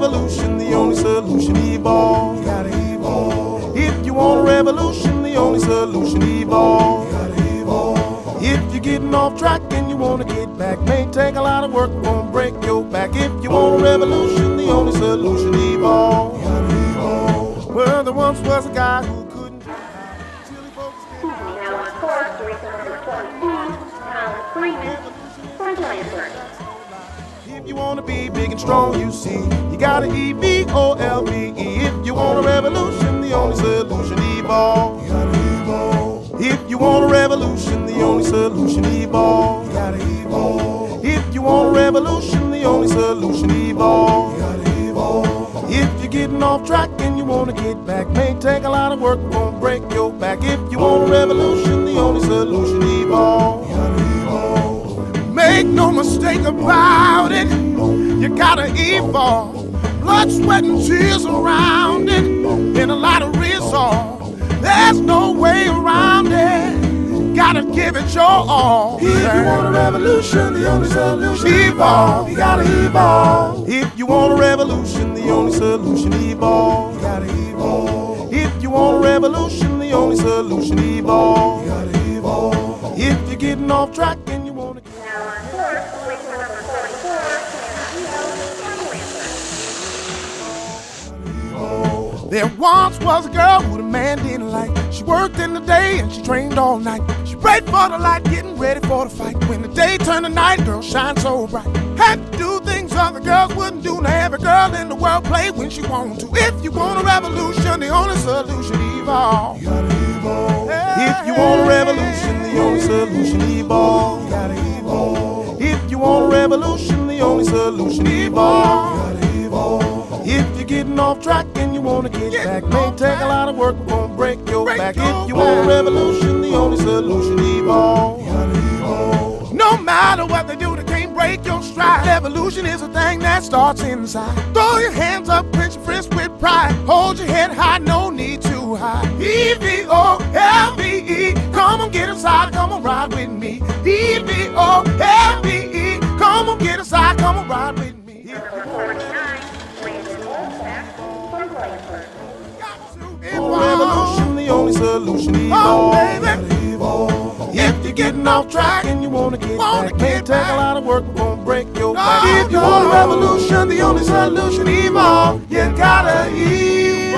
revolution, the only solution, evolve. You gotta evolve. If you want a revolution, the only solution, evolve. You gotta evolve. If you're getting off track and you wanna get back, may take a lot of work, won't break your back. If you want a revolution, the only solution, evolve. You gotta evolve. Well, there once was a guy who couldn't drive till he focused in. Now on course, the race number 22, Colin Freeman, from Johannesburg. If you wanna be big and strong, you see, you gotta E-V-O-L-V-E. If you want a revolution, the only solution, evolve. You gotta evolve. If you want a revolution, the only solution, evolve. You gotta evolve. If you want a revolution, the only solution, evolve. You gotta evolve. If you're getting off track and you wanna get back, may take a lot of work, won't break your back. If you want a revolution, the only solution, evolve. You gotta evolve. Make no mistake about it, you gotta evolve. Blood, sweat, and tears around it, and a lot of resolve. There's no way around it, gotta give it your all. If you want a revolution, the only solution, evolve. You gotta evolve. If you want a revolution, the only solution, evolve. You gotta evolve. If you want a revolution, the only solution, evolve. You gotta evolve. If you're getting off track and you wanna get Now on course, the race number 44, There once was a girl who the man didn't like. She worked in the day and she trained all night. She prayed for the light, getting ready for the fight. When the day turned to night, girl shine so bright. Had to do things other girls wouldn't do. Now every girl in the world play when she wants to. If you want a revolution, the only solution, evolve. You gotta evolve. If you want a revolution, the only solution, evolve. You gotta evolve. If you want a revolution, the only solution, evolve. You gotta evolve. If you're getting off track and you wanna get back, may take a lot of work, won't break your back. If you want a revolution, the only solution, evolve. You gotta evolve. No matter what they do, they can't break your stride. Evolution is a thing that starts inside. Throw your hands up, clench your fists with pride. Hold your head high, no need to hide. E-V-O-L-V-E, come on get inside, come on ride with me. E-V-O-L-V-E, come on get inside, come on ride with me. number 49, Brandon Wolfpack, from Johannesburg. Revolution, the only solution, evolve. Evolve. If you're getting off track and you wanna get back, may take a lot of work, won't break your back. If you want a revolution, the only solution, evolve. You gotta evolve.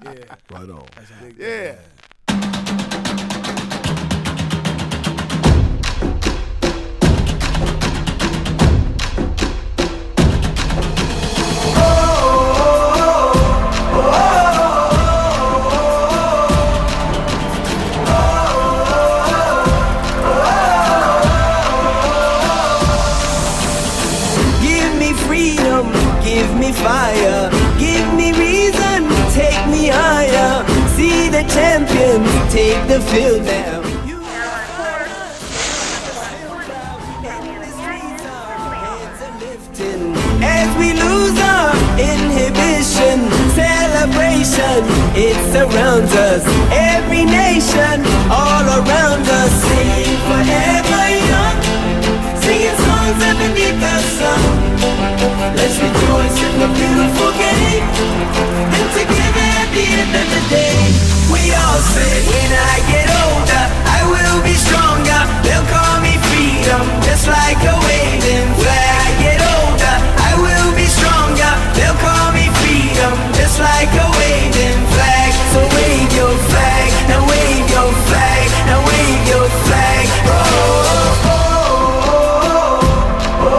Yeah. Right on. Yeah. Give me fire, give me reason, take me higher. See the champions take the field now. As we lose our inhibition, celebration, it surrounds us. Every nation, all around us, sing forever young, singing songs underneath the sun. Let's rejoice in the beautiful game, and together at the end of the day, we all say, when I get older, I will be stronger. They'll call me freedom, just like a waving flag. I get older, I will be stronger. They'll call me freedom, just like a waving flag. So wave your flag, now wave your flag, now wave your flag. Oh, oh, oh, oh, oh, oh.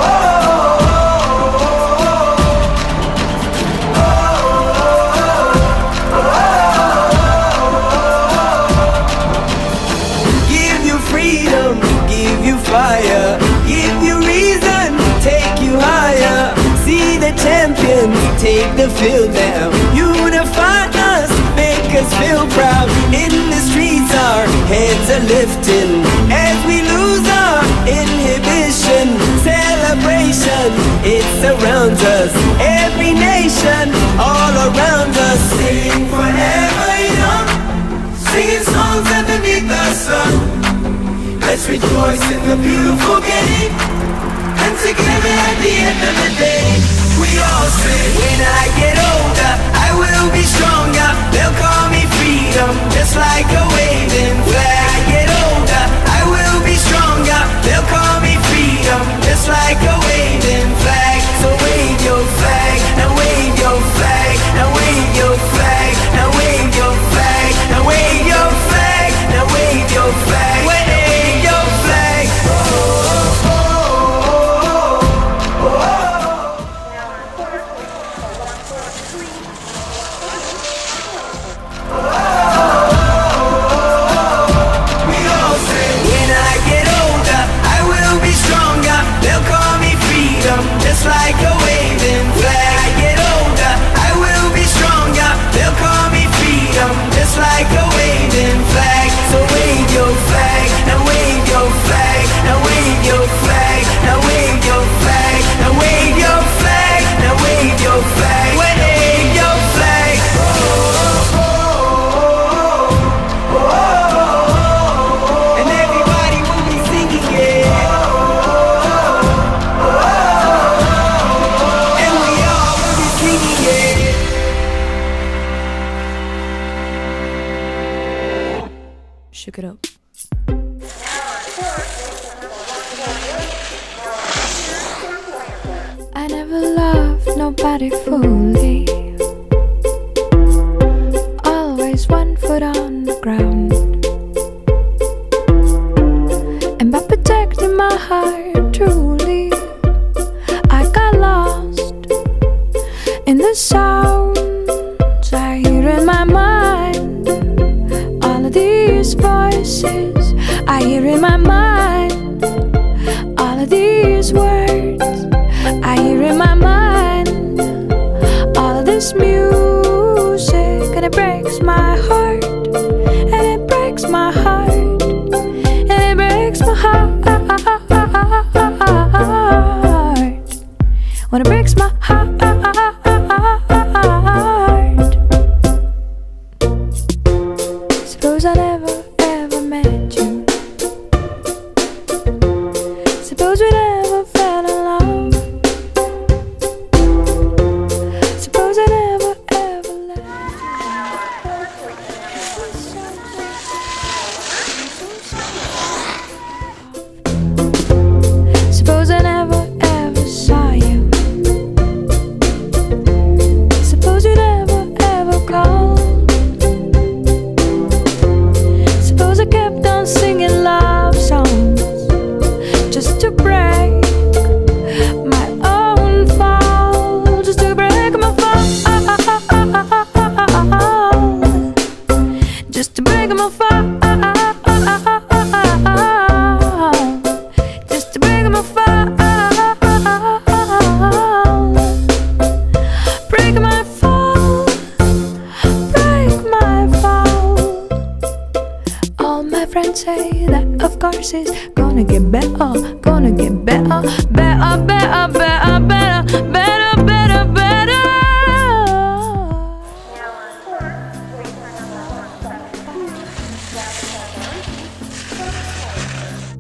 Fire, give you reason, take you higher. See the champions take the field now. Unify us, make us feel proud. In the streets our heads are lifting. As we lose our inhibition, celebration, it surrounds us. Every nation, all around us, sing forever young, singing songs underneath the sun. Let's rejoice in the beautiful game, and together at the end of the day. We all say, when I get older, I will be stronger. They'll call me freedom, just like a waving flag. I get older, I will be stronger. They'll call me freedom, just like a waving flag. So wave your flag, now wave your flag, now wave your flag, now wave your flag, now wave your flag, now wave your flag, wave your flag. We all say, when I get older, I will be stronger. They'll call me freedom, just like a waving flag. I get older, I will be stronger. They'll call me freedom, just like a waving flag. So wave your flag, now wave your flag, now wave your flag, now wave your flag, now wave your flag, now wave your flag, wave your flag. And everybody will be singing it. And we all will be singing it. Shook it up. I never loved nobody fully. Always one foot on the ground. And by protecting my heart truly, I got lost in the sounds I hear in my mind. All of these voices I hear in my mind. All of these words I hear in my mind. All of this music, and it breaks my heart. And it breaks my heart. And it breaks my heart. When it breaks my heart. Suppose I never ever met you. Suppose we never fell in love. Suppose I never ever left you. Suppose I never ever saw you. Suppose you never ever called. Suppose I kept on singing love songs just to break my own fall, just to break my fall, just to break my fall, just to break my fall, break my fall, break my fall. All my friends say that of course it's gonna get better, gonna get better, better, better, better, better, better, better, better.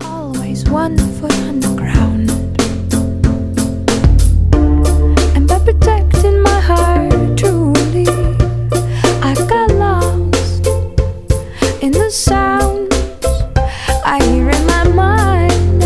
Always one foot on the ground. And by protecting my heart truly, I got lost in the sounds I hear in my mind.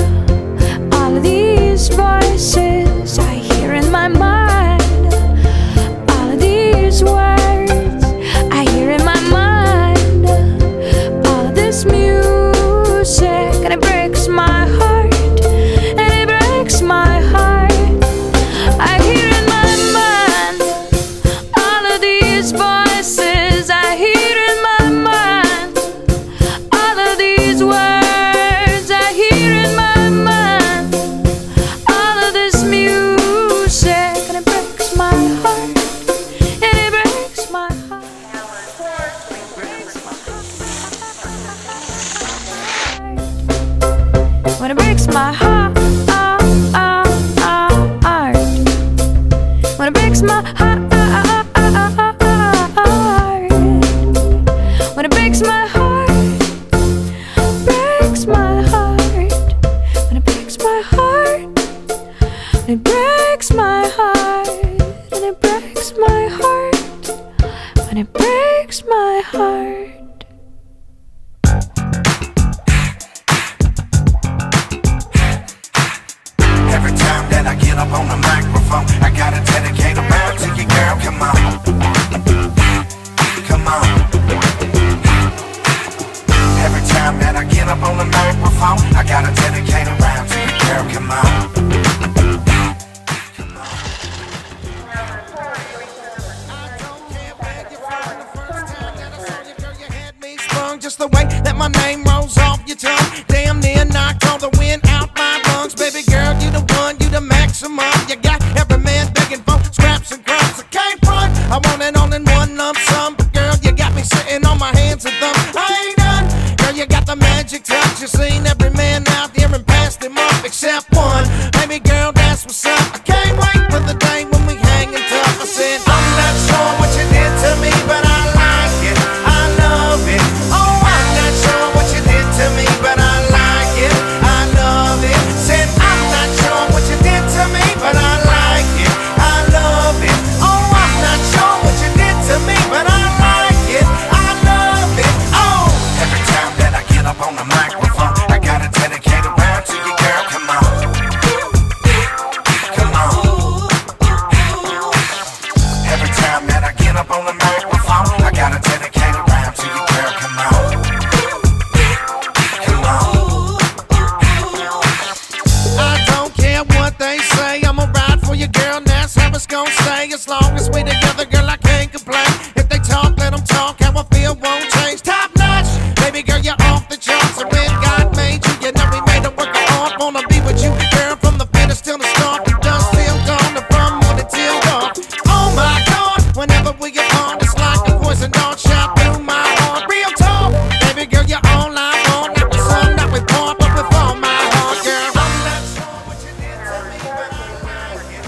and it breaks my heart. Every time that I get up on the microphone, I gotta dedicate a round to you, girl. Come on, come on. Every time that I get up on the microphone, I gotta dedicate a round to you, girl. Come on. Just the way that my name rolls off your tongue, damn near knocked all the wind out my lungs. Baby girl, you the one, you the maximum. You got every man begging for scraps and crumbs. I can't run, I want it all in one lump sum. But girl, you got me sitting on my hands and thumbs. I ain't done, girl, you got the magic touch. You seen every man out there and passed him up except one. Baby girl, that's what's up. I can't wait for the day when we hanging tough. I said, I'm not sure what you did to me, but I like it, I love it. To me, but I like it, I love it. Said I'm not sure what you did to me, but I like it, I love it. Oh, I'm not sure what you did to me, but I like it, I love it. Oh, every time that I get up on the microphone, I gotta dedicate a round to you, girl. Come on, come on. Every time that I get up on the microphone, I gotta dedicate a round to you, girl. Come on. Gonna stay as long as we together, girl. I can't complain. If they talk, let them talk. How I feel won't change. Top notch, baby girl, you're off the charts. And when God made you, you know He made a work of art. Wanna be with you, girl, from the finish till the start. The dust till dawn, and from morning till dark. Oh my God, whenever we apart, it's like a poison dart shot through my heart. Real talk, baby girl, you're all I want. Not with some, not with part, but with all my heart, girl. I'm not sure what you did to me, but I like it.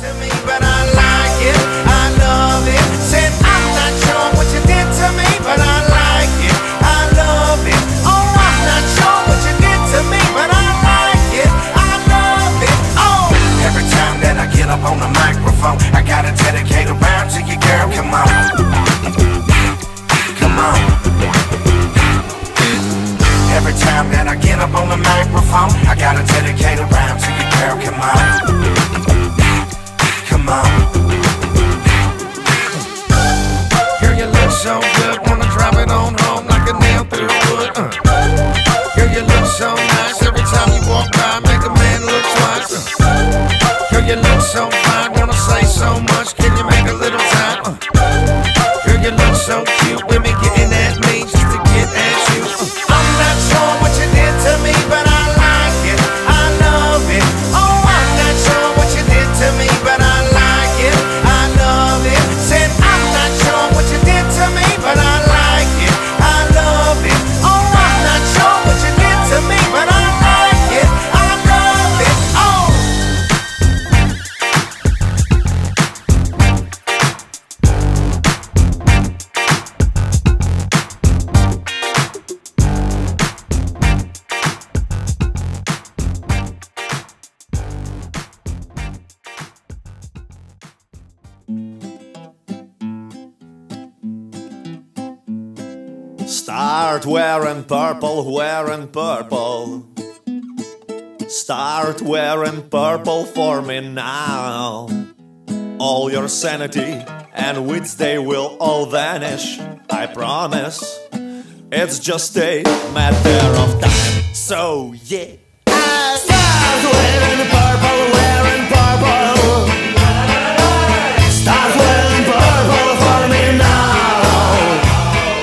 To me, but I like it, I love it. Said I'm not sure what you did to me, but I like it, I love it. Oh, I'm not sure what you did to me, but I like it, I love it. Oh, every time that I get up on the microphone, I gotta dedicate a round to you, girl. Come on, come on. Every time that I get up on the microphone, I gotta dedicate a round to you, girl. Come on. Come on. Girl, you look so good, wanna drop it on home like a nail through wood. Girl, you look so nice, every time you walk by, make a man look twice. Girl, you look so fine, wanna say so much, can you make a little time? Girl, you look so cute, women getting at me just to get at you. I'm not sure what you did to me, but I like it, I love it. Oh, I'm not sure what you did to me, but I like it, I love it. Said I'm not sure what you did to me, but I like it, I love it. Oh, I'm not sure what you did to me, but I like it, I love it. Oh. Start wearing purple, wearing purple. Start wearing purple for me now. All your sanity and wits, they will all vanish, I promise. It's just a matter of time. So yeah, start wearing purple, wearing purple. Start wearing purple for me now.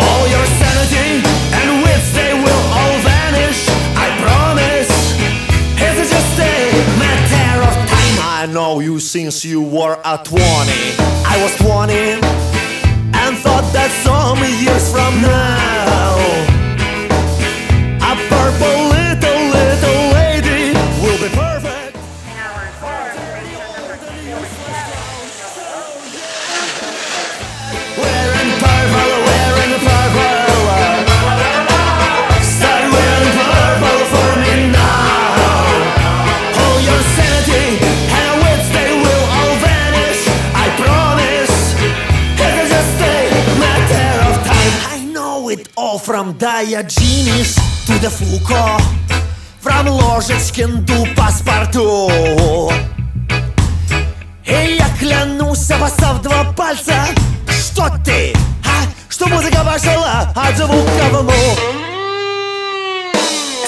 All your sanity and wits, they will all vanish, I promise. It's just a matter of time. I know you since you were at 20. I was 20 and thought that some years from now a purple little lady will be perfect. Wearing purple, wearing purple. Start wearing purple for me now. All your sanity and wits, they will all vanish, I promise. From Diogenes to the Foucault, from Ложечкин до паспорту. И я клянусь, обоссав два пальца, что ты, что музыка пошла от звука в мух.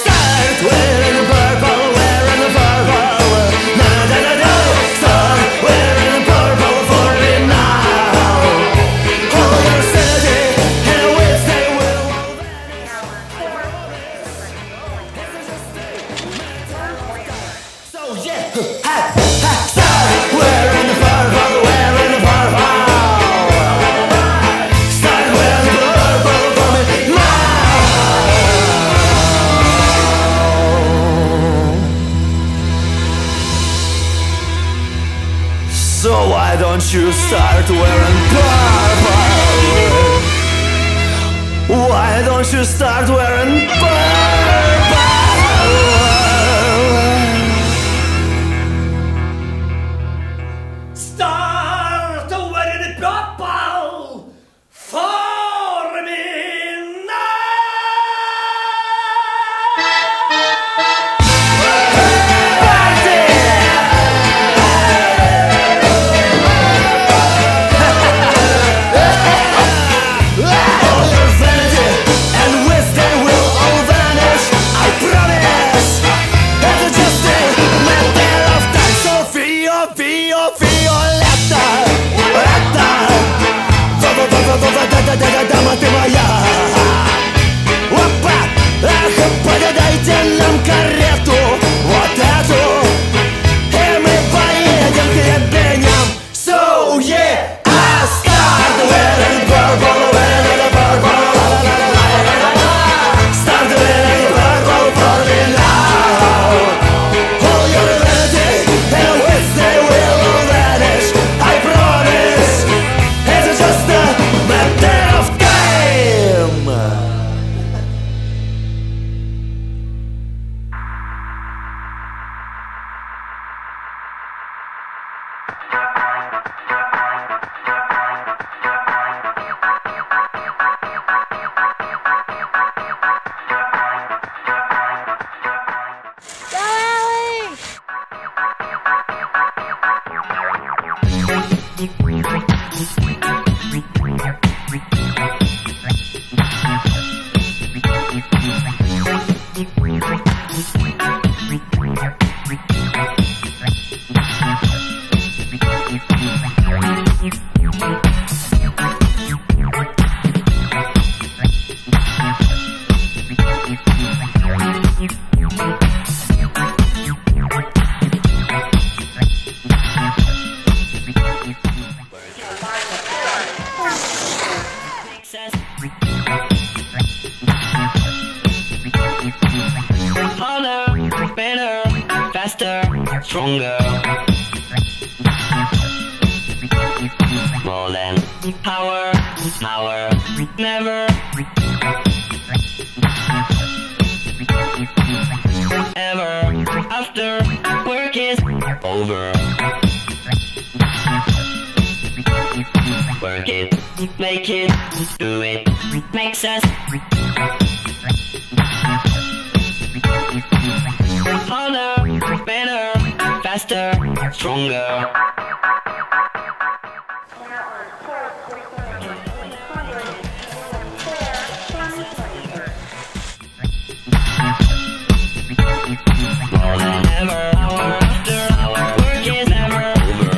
Start wearing purple, wearing purple, na-na-na-na. Start wearing purple for me now. All your sanity and wits, they will all vanish. So yeah, start wearing purple, wearing purple. Start wearing purple for me now. So why don't you start wearing purple? Why don't you start wearing purple? Start wearing purple for me All your vanity and wits, they will all vanish, I promise. It's just a matter of time. So Violetta, дама ты моя. Опа, ах, подадайте нам карету, вот эту, и мы поедем к ебеням. So yeah, I start wearing purple, wearing purple. Start wearing purple for me now. All your vanity and wits, they will all vanish, I promise. It's just a matter of time. Harder, better, faster, stronger. More than power, never. Ever after work is over. Work it, make it, do it, makes us harder, better, faster, stronger. More than ever, hour after hour, work is never over.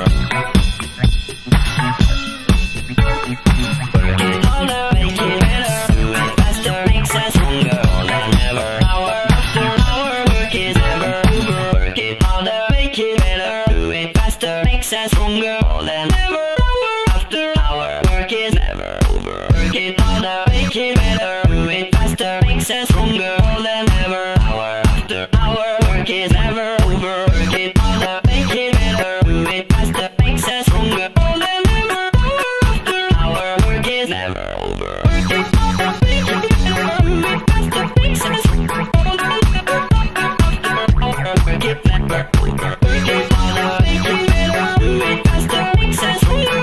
Work it harder, make it better, do it faster, makes us stronger. More than ever, hour after hour, work is never over. Work it harder, make it better, do it faster, makes us stronger. More than ever, hour after hour, work is never over. Work it harder, make it better, do it faster, makes us stronger. More than ever, hour after hour, work is never over. Work it harder, make it better, do it faster, makes us stronger. More than ever, hour after hour, work is never over. Work it harder, make it better, do it faster, makes us stronger. More than ever, hour after hour, work it never over. Work it harder, make it better, do it faster, makes us stronger.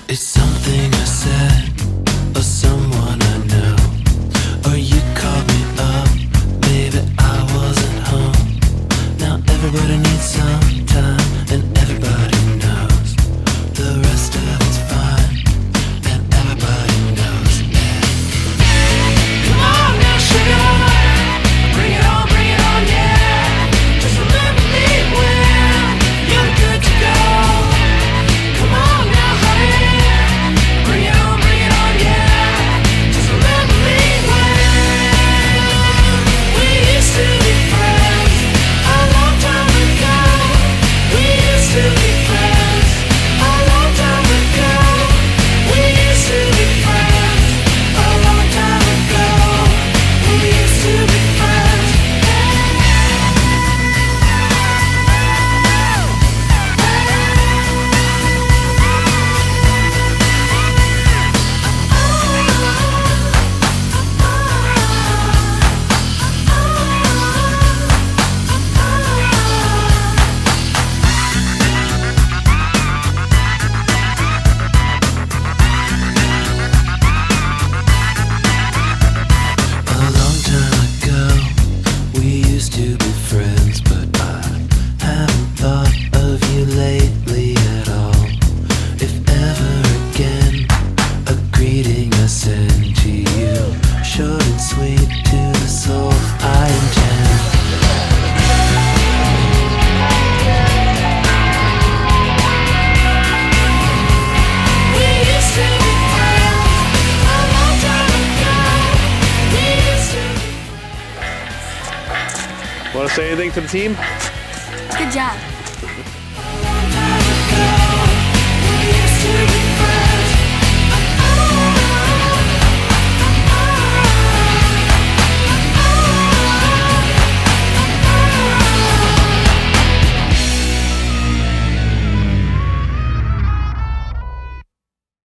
It's something I said, or someone I know, or you called me up, maybe I wasn't home. Now everybody needs some time, and everybody knows the rest of it's fine, and everybody knows that. Come on now, sugar, bring it on, yeah. Just remember me when you're good to go. Come on now, honey. Bring it on, yeah. Just remember me when we used to be friends a long time ago. We used to be friends a long time ago. We used to be friends a long time ago. We used to be friends. A long time ago, we used to be friends, but I haven't thought of you lately at all. If ever again, a greeting I send to you, short and sweet to the soul, I intend. We used to be friends a long time ago. We used to be. Want to say anything to the team? Good job.